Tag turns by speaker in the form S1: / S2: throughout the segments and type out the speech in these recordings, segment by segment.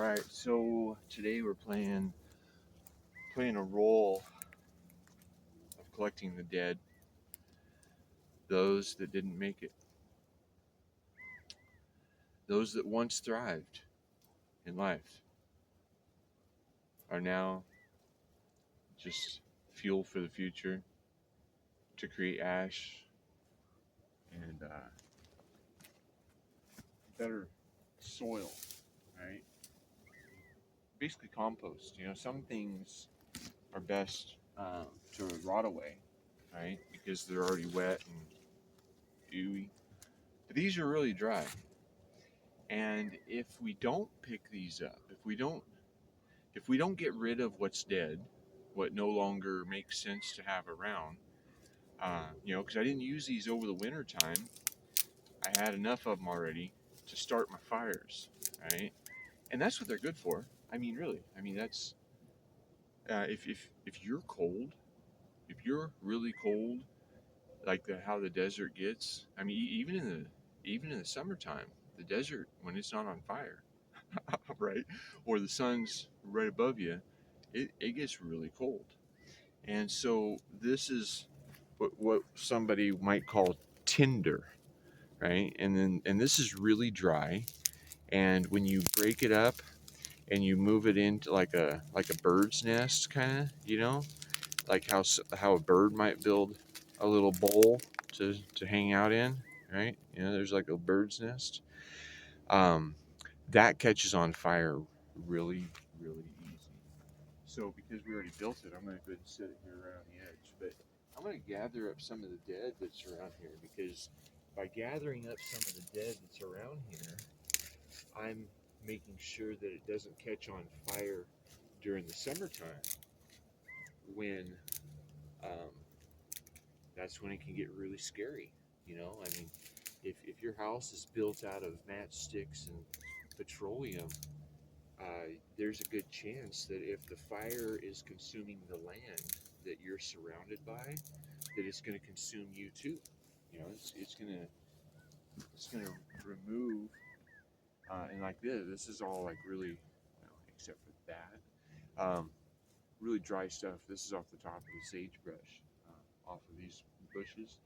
S1: Alright, so today we're playing a role of collecting the dead, those that didn't make it, those that once thrived in life are now just fuel for the future to create ash and better soil, right? Basically compost. Some things are best to rot away, right? Because they're already wet and dewy. But these are really dry. And if we don't pick these up, if we don't get rid of what's dead, what no longer makes sense to have around, because I didn't use these over the winter time, I had enough of them already to start my fires, right? And that's what they're good for. I mean, really. I mean, that's if you're cold, if you're really cold, like how the desert gets. I mean, even in the summertime, the desert when it's not on fire, right, or the sun's right above you, it gets really cold. And so this is what somebody might call tinder, right? And this is really dry. And when you break it up and you move it into like a bird's nest, kind of, like how a bird might build a little bowl to hang out in, right? There's like a bird's nest. Um, that catches on fire really, really easy. So because we already built it, I'm going to go ahead and set it here around the edge. But I'm going to gather up some of the dead that's around here, because by gathering up some of the dead that's around here, I'm making sure that it doesn't catch on fire during the summertime, when um, that's when it can get really scary. I mean, if your house is built out of matchsticks and petroleum, there's a good chance that if the fire is consuming the land that you're surrounded by, that it's going to consume you too. It's going to remove, and like this is all like really, except for that, really dry stuff. This is off the top of the sagebrush, off of these bushes,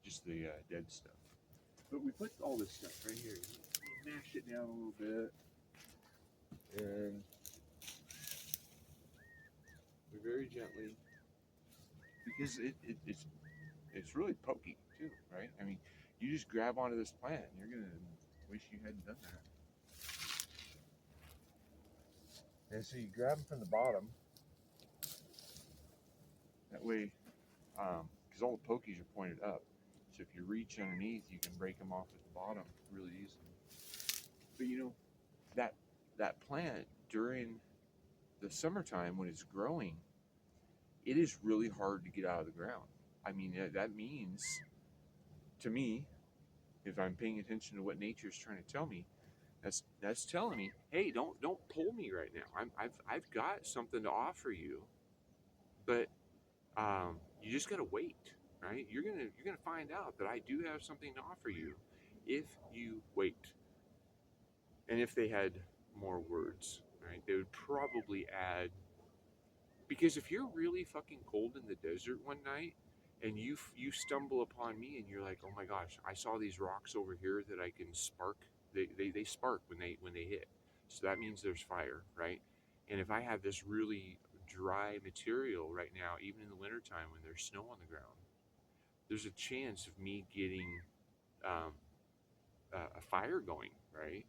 S1: just the dead stuff. But we put all this stuff right here. You mash it down a little bit, and we very gently, because it's really pokey too, right? I mean, you just grab onto this plant, and you're gonna wish you hadn't done that. And so you grab them from the bottom. That way, because all the pokies are pointed up, so if you reach underneath, you can break them off at the bottom really easily. But that plant during the summertime when it's growing, it is really hard to get out of the ground. I mean, that means, to me, if I'm paying attention to what nature is trying to tell me, that's telling me, hey, don't pull me right now. I've got something to offer you, but you just gotta wait, right? You're gonna find out that I do have something to offer you if you wait. And if they had more words, right, they would probably add, because if you're really fucking cold in the desert one night and you stumble upon me and you're like, oh my gosh, I saw these rocks over here that I can spark. They spark when they hit. So that means there's fire, right? And if I have this really dry material right now, even in the wintertime when there's snow on the ground, there's a chance of me getting um, a fire going, right?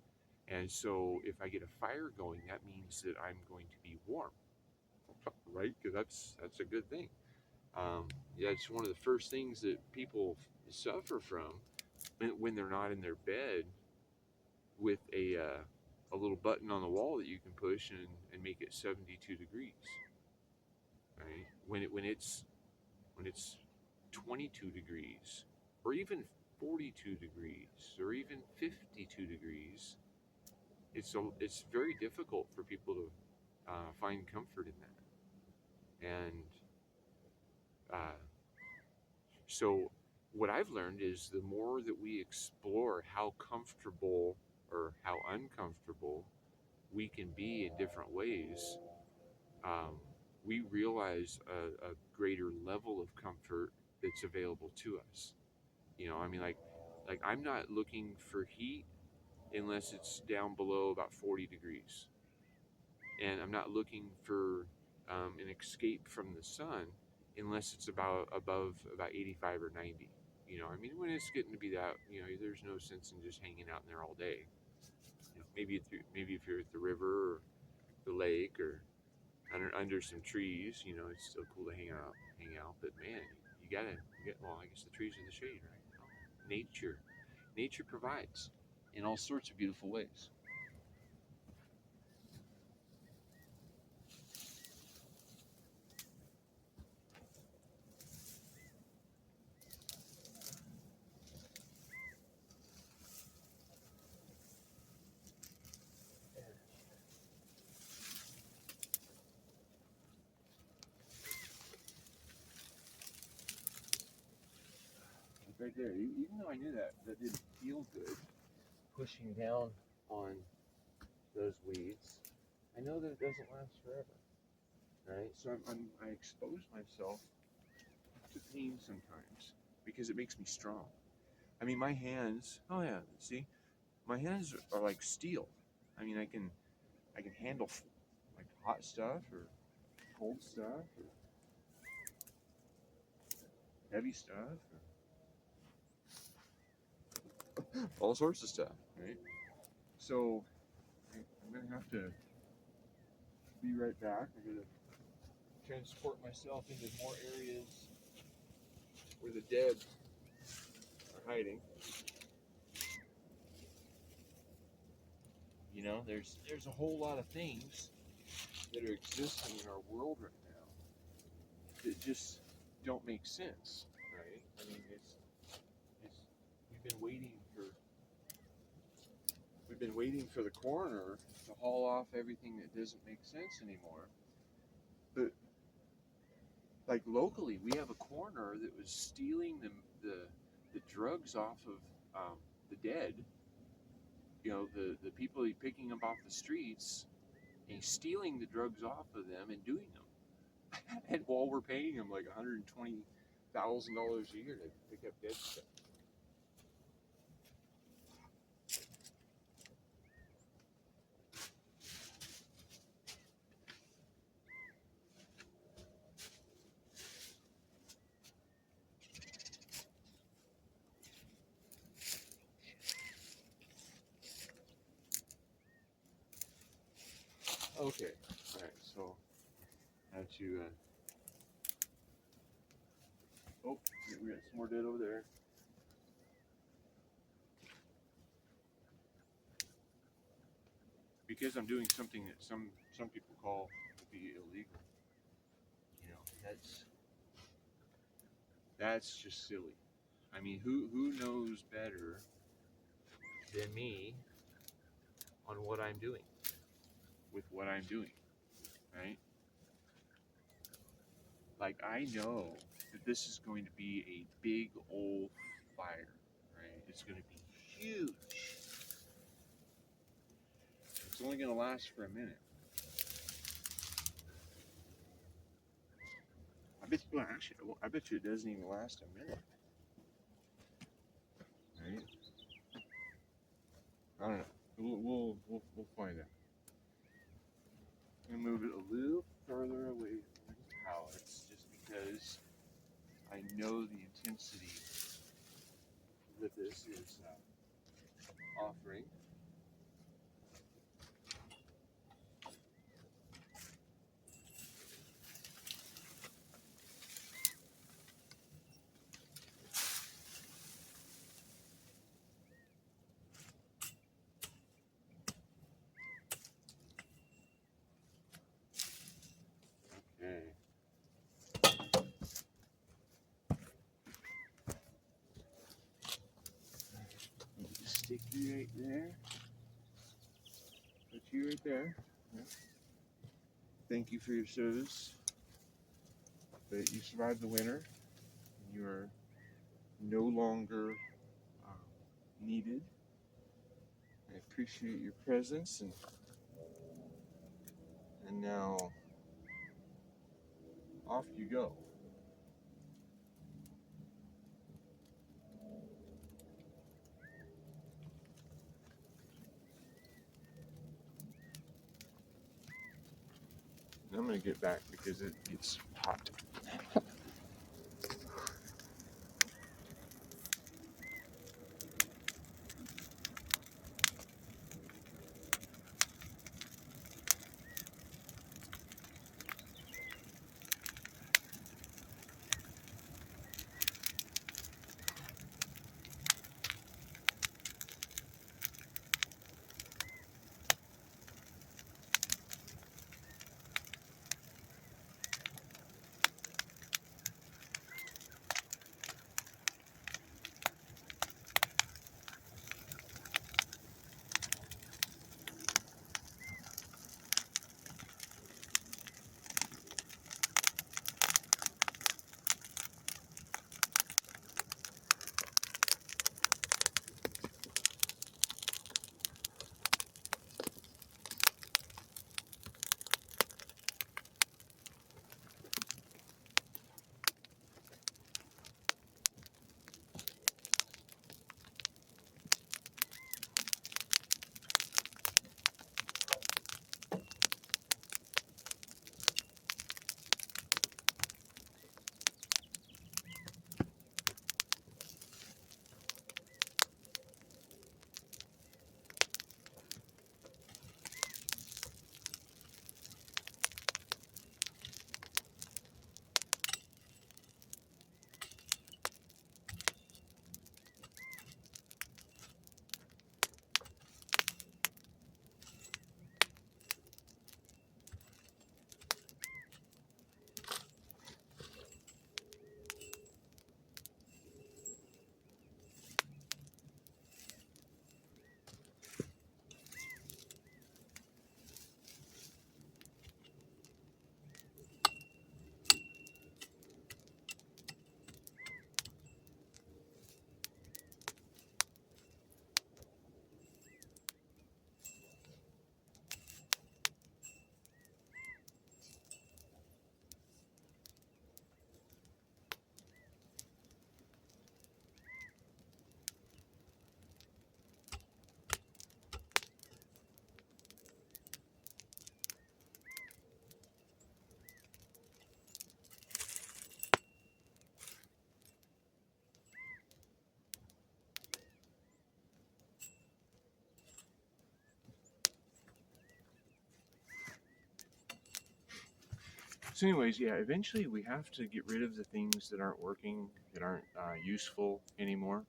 S1: And so if I get a fire going, that means that I'm going to be warm, right? Because that's a good thing. Yeah, it's one of the first things that people suffer from when they're not in their bed with a little button on the wall that you can push and make it 72 degrees, right? When it's 22 degrees, or even 42 degrees, or even 52 degrees, it's very difficult for people to find comfort in that. And uh, so what I've learned is the more that we explore how comfortable or how uncomfortable we can be in different ways, um, we realize a greater level of comfort that's available to us. I mean, like I'm not looking for heat unless it's down below about 40 degrees, and I'm not looking for an escape from the sun unless it's about above about 85 or 90. I mean, when it's getting to be that, there's no sense in just hanging out in there all day. Maybe if you're at the river or the lake or under some trees, it's still cool to hang out. But man, well, I guess the trees are the shade, right? Nature provides in all sorts of beautiful ways. Right there, even though I knew that didn't feel good, pushing down on those weeds, I know that it doesn't last forever, right? So I expose myself to pain sometimes because it makes me strong. I mean, my hands. Oh yeah, see, my hands are like steel. I mean, I can handle like hot stuff or cold stuff or heavy stuff or all sorts of stuff, right? So I'm gonna have to be right back. I'm gonna transport myself into more areas where the dead are hiding. There's a whole lot of things that are existing in our world right now that just don't make sense, right? I mean, it's we've been waiting for the coroner to haul off everything that doesn't make sense anymore. But like locally, we have a coroner that was stealing the drugs off of the dead. The people picking them off the streets, and he's stealing the drugs off of them and doing them. And while we're paying him like $120,000 a year to pick up dead stuff. Okay, all right. So I had to. Oh, we got some more dead over there. Because I'm doing something that some people call to be illegal. That's just silly. I mean, who knows better than me on what I'm doing with what I'm doing, right? Like I know that this is going to be a big old fire, right? It's going to be huge. It's only going to last for a minute. I bet you it doesn't even last a minute. Right? I don't know. We'll find out. I'm gonna move it a little further away from the pallets, just because I know the intensity that this is offering. Okay. Stick you right there. Put you right there. Yeah. Thank you for your service. But you survived the winter. You are no longer needed. I appreciate your presence and And now off you go. I'm going to get back because it gets hot. So, anyways, yeah, eventually we have to get rid of the things that aren't working, that aren't useful anymore.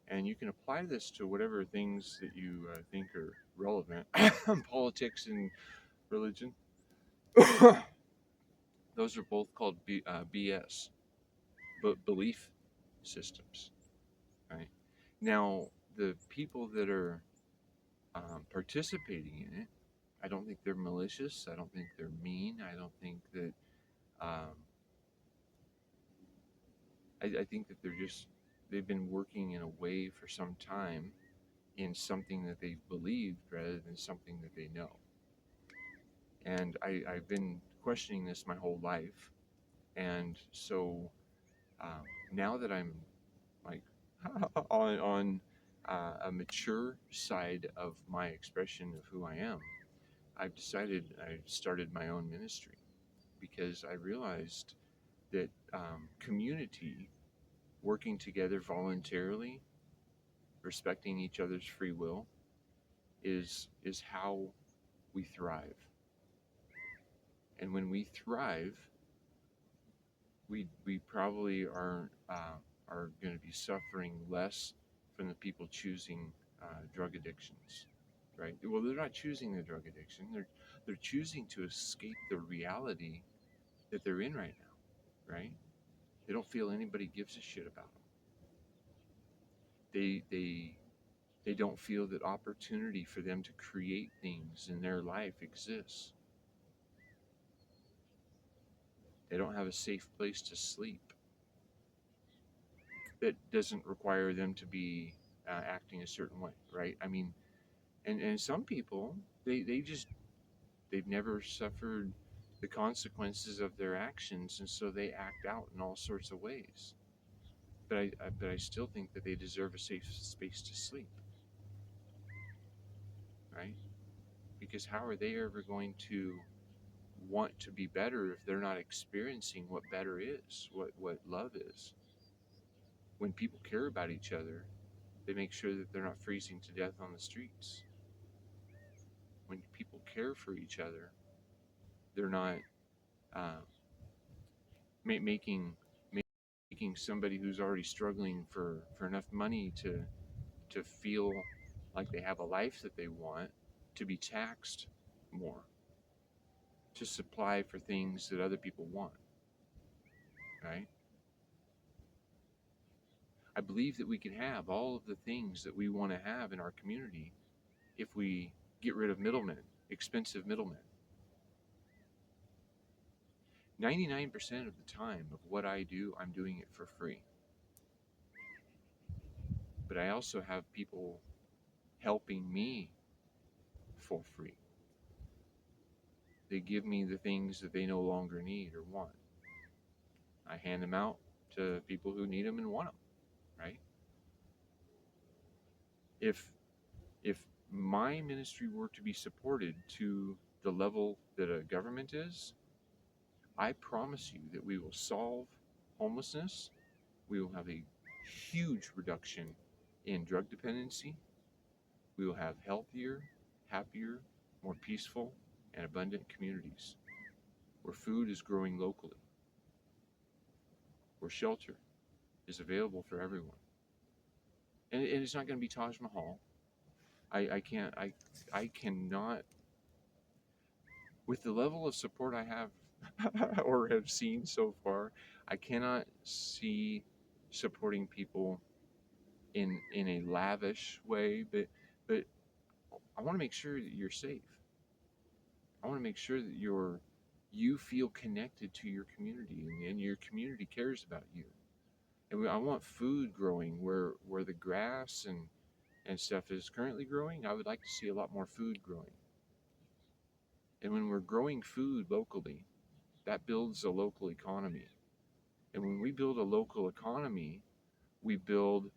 S1: And you can apply this to whatever things that you think are relevant. Politics and religion. Those are both called BS, but belief systems. Right now, the people that are participating in it, I don't think they're malicious. I don't think they're mean. I don't think that. Um, I think that they've been working in a way for some time in something that they've believed rather than something that they know. And I've been questioning this my whole life. And so now that I'm like on a mature side of my expression of who I am, I've decided I started my own ministry because I realized that community, working together voluntarily, respecting each other's free will, is how we thrive. And when we thrive, we probably are going to be suffering less from the people choosing drug addictions, right? Well, they're not choosing the drug addiction; they're choosing to escape the reality that they're in right now, right? They don't feel anybody gives a shit about them. They don't feel that opportunity for them to create things in their life exists. They don't have a safe place to sleep that doesn't require them to be acting a certain way, right? I mean, and some people they just They've never suffered the consequences of their actions, and so they act out in all sorts of ways. But I still think that they deserve a safe space to sleep, right? Because how are they ever going to want to be better if they're not experiencing what better is, what love is? When people care about each other, they make sure that they're not freezing to death on the streets. When people care for each other, they're not uh, making making somebody who's already struggling for enough money to feel like they have a life that they want to be taxed more to supply for things that other people want, right? I believe that we can have all of the things that we want to have in our community if we get rid of middlemen, expensive middlemen. 99% of the time of what I do, I'm doing it for free. But I also have people helping me for free. They give me the things that they no longer need or want. I hand them out to people who need them and want them, right? If if my ministry were to be supported to the level that a government is, I promise you that we will solve homelessness. We will have a huge reduction in drug dependency. We will have healthier, happier, more peaceful, and abundant communities where food is growing locally, where shelter is available for everyone. And it's not going to be Taj Mahal. I cannot, with the level of support I have or have seen so far, I cannot see supporting people in a lavish way, but I want to make sure that you're safe. I want to make sure that you feel connected to your community and your community cares about you. And I want food growing where the grass and stuff is currently growing. I would like to see a lot more food growing. And when we're growing food locally, that builds a local economy. And when we build a local economy, we build,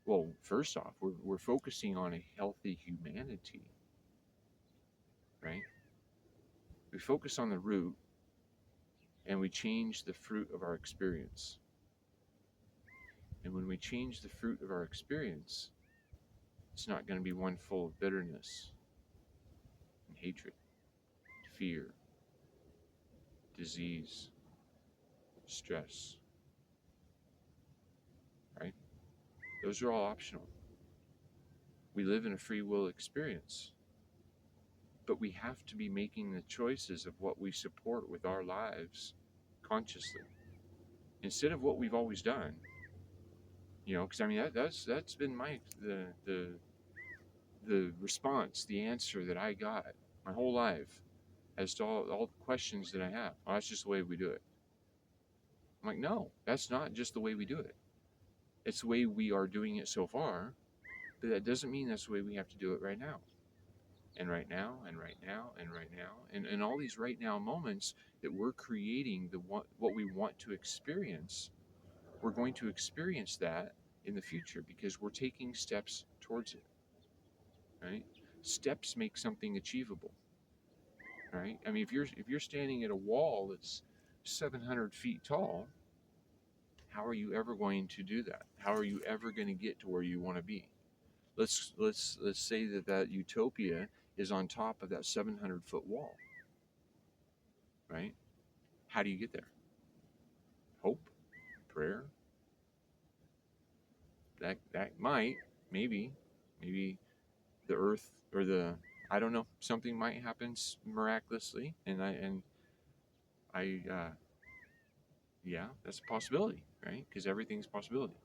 S1: well, first off, we're focusing on a healthy humanity, right? We focus on the root and we change the fruit of our experience. And when we change the fruit of our experience, it's not going to be one full of bitterness and hatred, fear, disease, stress, right? Those are all optional. We live in a free will experience, but we have to be making the choices of what we support with our lives consciously instead of what we've always done. You know, because I mean that's been the response, the answer that I got my whole life as to all the questions that I have. Oh, that's just the way we do it. I'm like, no, that's not just the way we do it. It's the way we are doing it so far, but that doesn't mean that's the way we have to do it right now. And right now, and right now, and right now, and all these right now moments that we're creating what we want to experience, we're going to experience that in the future because we're taking steps towards it, right? Steps make something achievable, right? I mean, if you're standing at a wall that's 700 feet tall, how are you ever going to do that? How are you ever going to get to where you want to be? Let's say that utopia is on top of that 700-foot wall, right? How do you get there? Hope, prayer. That might, maybe the earth or the, I don't know, something might happen miraculously, and yeah, that's a possibility, right? Because everything's a possibility.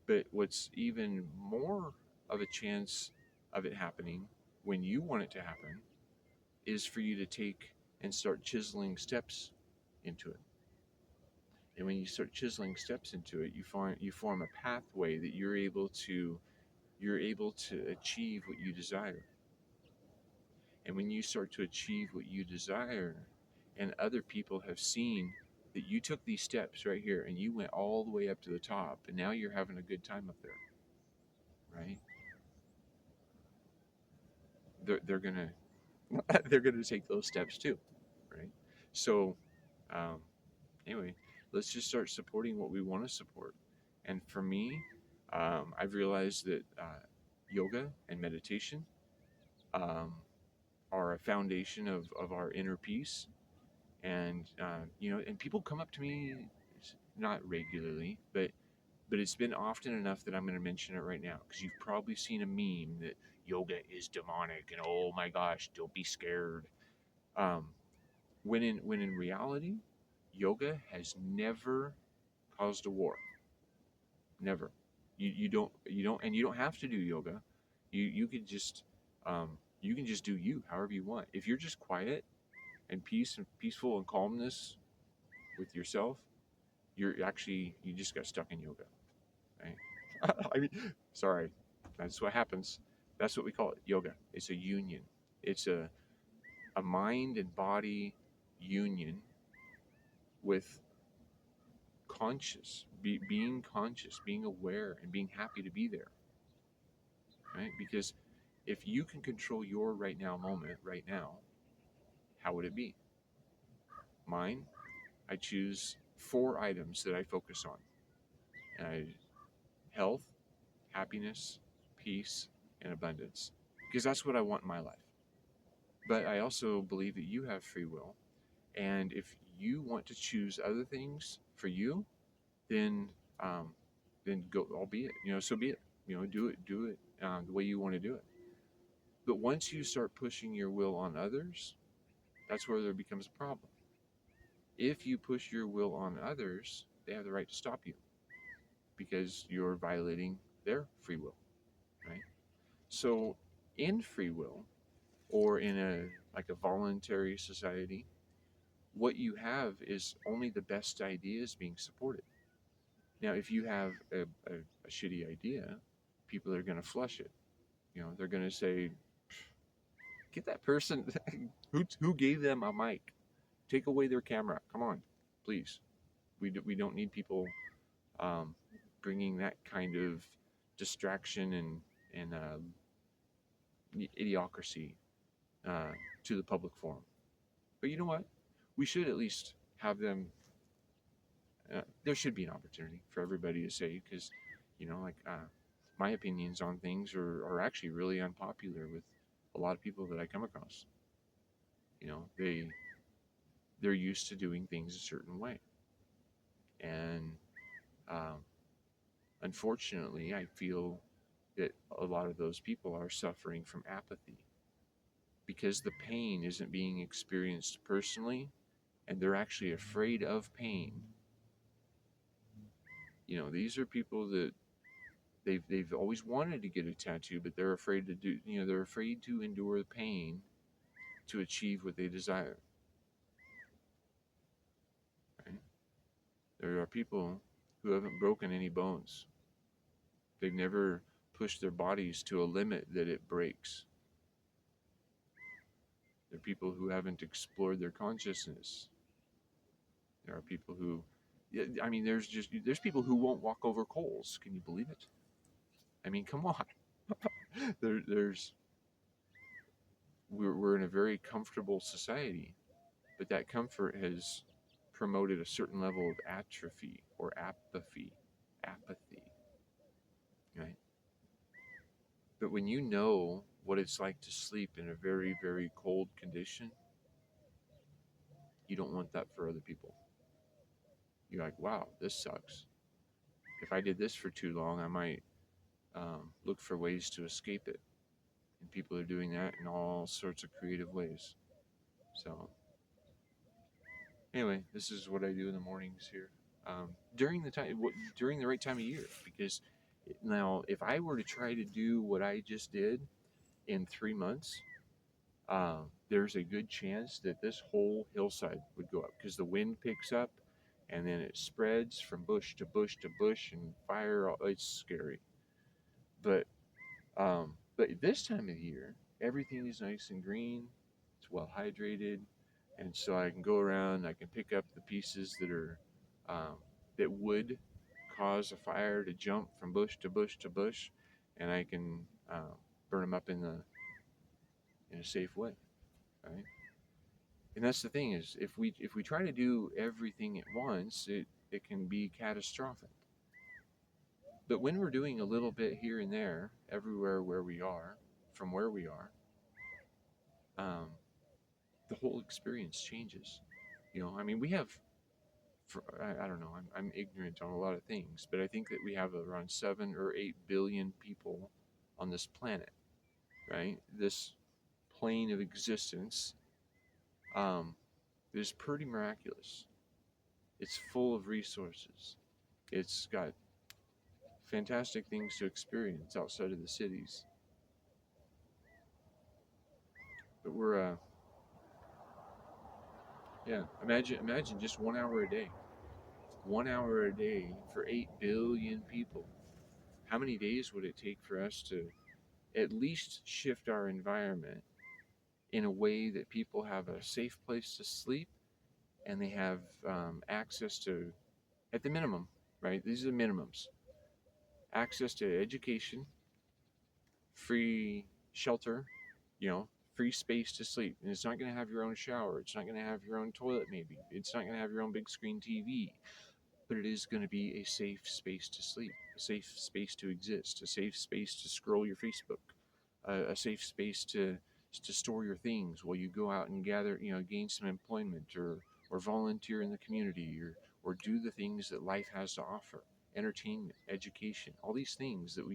S1: But what's even more of a chance of it happening when you want it to happen is for you to take and start chiseling steps into it. And when you start chiseling steps into it, you form a pathway that you're able to achieve what you desire. And when you start to achieve what you desire, and other people have seen that you took these steps right here and you went all the way up to the top, and now you're having a good time up there, right? They're gonna they're gonna take those steps too, right? So, um, anyway, let's just start supporting what we want to support. And for me, I've realized that yoga and meditation um, are a foundation of our inner peace. And and people come up to me, not regularly, but it's been often enough that I'm going to mention it right now, because you've probably seen a meme that yoga is demonic and oh my gosh, don't be scared. Um, when in reality, yoga has never caused a war. Never. You don't and you don't have to do yoga. You could just you can just do you however you want. If you're just quiet and peaceful and calmness with yourself, you just got stuck in yoga. Right? I mean, sorry, that's what happens. That's what we call it, yoga. It's a union. It's a mind and body union with being conscious, being aware, and being happy to be there. Right? Because if you can control your right now moment, right now, how would it be? Mine, I choose 4 items that I focus on. Health, happiness, peace, and abundance. Because that's what I want in my life. But I also believe that you have free will. And if you want to choose other things for you, then then go, albeit, so be it. Do it the way you want to do it. But once you start pushing your will on others, that's where there becomes a problem. If you push your will on others, they have the right to stop you because you're violating their free will, right? So, in free will, or in a voluntary society, what you have is only the best ideas being supported. Now, if you have a shitty idea, people are going to flush it. They're going to say, "Get that person who gave them a mic. Take away their camera. Come on, please. We don't need people um, bringing that kind of distraction and idiocracy uh, to the public forum." But you know what? We should at least have them. There should be an opportunity for everybody to say, because, my opinions on things are actually really unpopular with a lot of people that I come across. They're used to doing things a certain way, and um, unfortunately, I feel that a lot of those people are suffering from apathy because the pain isn't being experienced personally, and they're actually afraid of pain. These are people that they've always wanted to get a tattoo, but they're afraid to do. They're afraid to endure the pain to achieve what they desire. Right? There are people who haven't broken any bones. They've never pushed their bodies to a limit that it breaks. There are people who haven't explored their consciousness. There are people who, yeah, I mean, there's people who won't walk over coals. Can you believe it? I mean, come on. there's we're in a very comfortable society, but that comfort has promoted a certain level of atrophy or apathy, right? But when you know what it's like to sleep in a very, very cold condition, you don't want that for other people. You're like, wow, this sucks. If I did this for too long, I might look for ways to escape it. And people are doing that in all sorts of creative ways. So, anyway, this is what I do in the mornings here during the right time of year. Because now, if I were to try to do what I just did in 3 months, there's a good chance that this whole hillside would go up because the wind picks up and then it spreads from bush to bush to bush and fire. It's scary. But this time of the year, everything is nice and green. It's well hydrated, and so I can go around. I can pick up the pieces that are um, that would cause a fire to jump from bush to bush to bush, and I can burn them up in a safe way, right? And that's the thing is if we try to do everything at once, it can be catastrophic. But when we're doing a little bit here and there, everywhere where we are, from where we are, um, the whole experience changes. I mean, we have, I don't know, I'm ignorant on a lot of things, but I think that we have around 7 or 8 billion people on this planet, right? This plane of existence um, is pretty miraculous. It's full of resources. It's got fantastic things to experience outside of the cities. But yeah, imagine just 1 hour a day. 1 hour a day for 8 billion people. How many days would it take for us to at least shift our environment in a way that people have a safe place to sleep and they have access to, at the minimum, right? These are the minimums: access to education, free shelter, free space to sleep. And it's not going to have your own shower. It's not going to have your own toilet, maybe. It's not going to have your own big screen TV. But it is going to be a safe space to sleep, a safe space to exist, a safe space to scroll your Facebook, a safe space to store your things while you go out and gather, gain some employment or volunteer in the community or do the things that life has to offer, entertainment, education, all these things that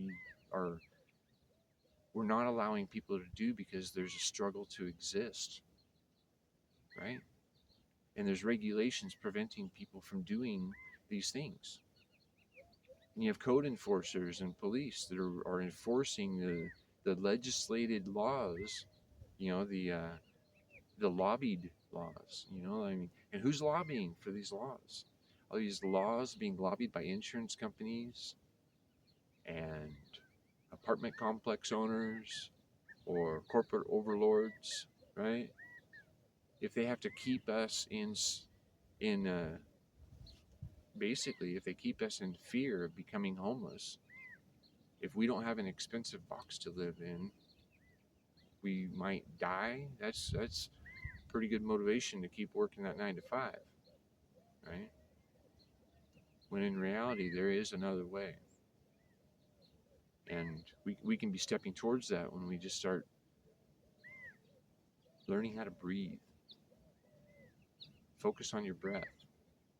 S1: we're not allowing people to do because there's a struggle to exist, right? And there's regulations preventing people from doing these things. And you have code enforcers and police that are enforcing the legislated laws, the lobbied laws. I mean, and who's lobbying for these laws? All these laws being lobbied by insurance companies and apartment complex owners or corporate overlords, right? If they have to keep us in basically, if they keep us in fear of becoming homeless, if we don't have an expensive box to live in, we might die. That's pretty good motivation to keep working that 9 to 5, right? When in reality there is another way, and we can be stepping towards that when we just start learning how to breathe. Focus on your breath,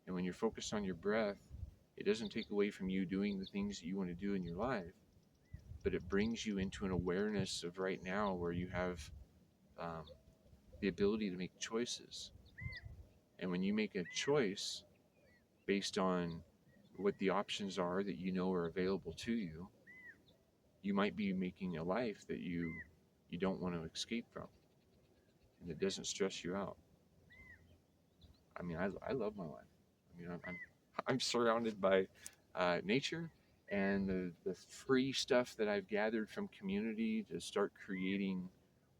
S1: and when you're focused on your breath, it doesn't take away from you doing the things that you want to do in your life, but it brings you into an awareness of right now where you have um, the ability to make choices. And when you make a choice based on what the options are that are available to you, you might be making a life that you don't want to escape from, and it doesn't stress you out. I mean, I love my life. I mean, I'm surrounded by nature and the free stuff that I've gathered from community to start creating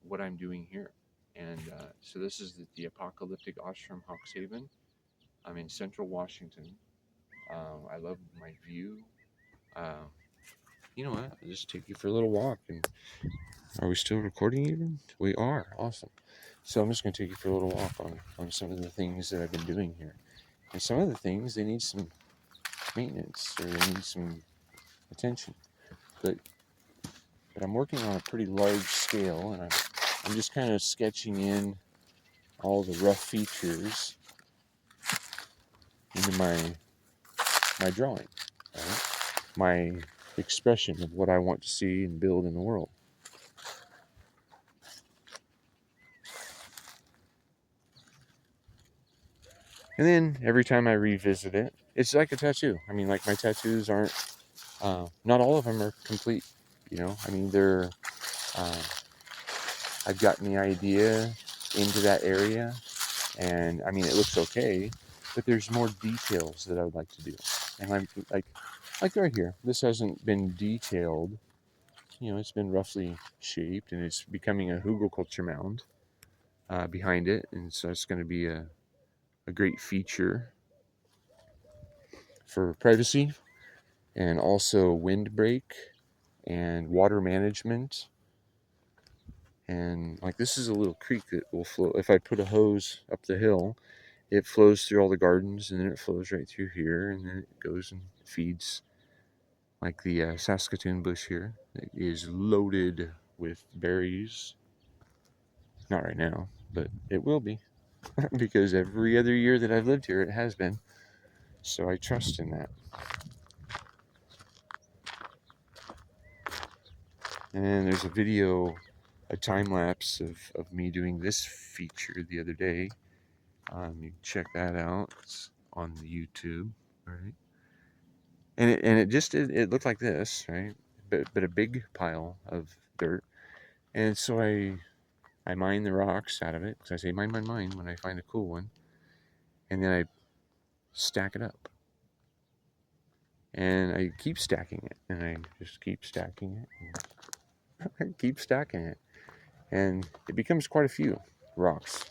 S1: what I'm doing here. And so this is the apocalyptic ashram Hawks Haven. I'm in Central Washington. I love my view. Um, you know what? I'll just take you for a little walk. And are we still recording even? We are. Awesome. So I'm just going to take you for a little walk on some of the things that I've been doing here. And some of the things, they need some maintenance or they need some attention. But I'm working on a pretty large scale, and I'm just kind of sketching in all the rough features into my drawing, right? My expression of what I want to see and build in the world. And then every time I revisit it, it's like a tattoo. I mean, like my tattoos aren't, not all of them are complete. I mean, I've gotten the idea into that area, and I mean, it looks okay, but there's more details that I would like to do. And I'm like right here, this hasn't been detailed you know, it's been roughly shaped, and it's becoming a hugelkultur mound behind it, and so it's going to be a great feature for privacy and also windbreak and water management. And like, this is a little creek that will flow. If I put a hose up the hill, it flows through all the gardens, and then it flows right through here, and then it goes and feeds like the Saskatoon bush here. It is loaded with berries. Not right now, but it will be because every other year that I've lived here, it has been. So I trust in that. And there's a video, a time lapse of me doing this feature the other day. You can check that out. It's on the YouTube, right? And it looked like this, right? But a big pile of dirt. And so I mine the rocks out of it, because I say mine when I find a cool one, and then I stack it up, and I keep stacking it, and I just keep stacking it, and I keep stacking it, and it becomes quite a few rocks.